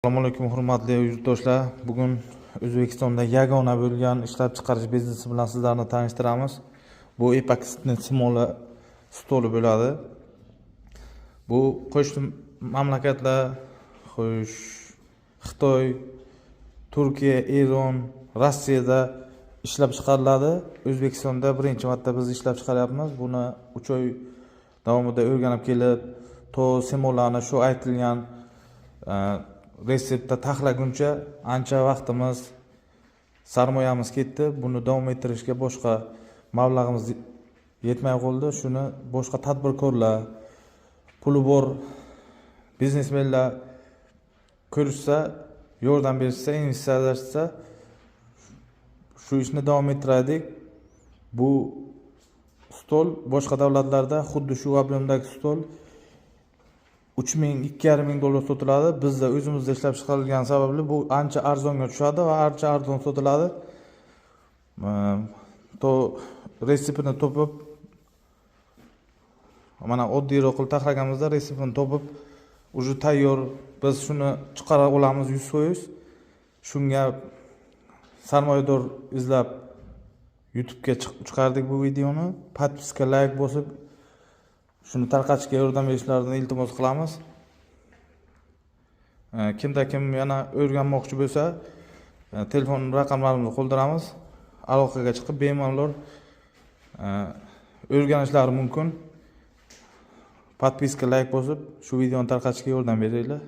Assalomu alaykum hurmatli yurtdoshlar. Bugun O'zbekistonda yagona bo'lgan ishlab chiqarish biznesi bilan sizlarni tanishtiramiz. Bu epoksidni simoli stoli bo'ladi. Bu qo'shni mamlakatlar, Xitoy, Turkiya, Eron, Rossiyada ishlab chiqariladi. O'zbekistonda birinchi marta biz ishlab chiqaryapmiz. Buni 3 oy davomida o'rganib kelib, to simollarni shu aytilgan reseptda taxlaguncha ancha vaqtimiz, sarmoyamiz ketdi. Buni davom ettirishga boshqa mablag'imiz yetmay qoldi. Shuni boshqa tadbirkorlar, puli bor biznesmenlar ko'rishsa, yordam bersa, investitsiya shu ishni davom ettiraylik. Bu stol boshqa davlatlarda xuddi shu ob'emdagi stol 3,5 dollar sotiladi. Bizda o'zimizda ishlab chiqarilgani sababli bu ancha arzonga tushadi va ancha arzon sotiladi. To reseptini topib, mana oddiyroq qilib taxlaganimizda reseptini topib, уже tayyor, biz shuni chiqara olamiz 100%. Shunga sarmoyador izlab YouTube'ga chiqardik bu videoni. Podpiska, like bosib, shuni tarqatishga yordam berishlarini iltimos qilamiz. Kimda kim yana o'rganmoqchi bo'lsa, telefon raqamlarimizni qoldiramiz. Aloqaga chiqib bemalol o'rganishlari mumkin. Podpiska, like bosib, shu videoni tarqatishga yordam beringlar.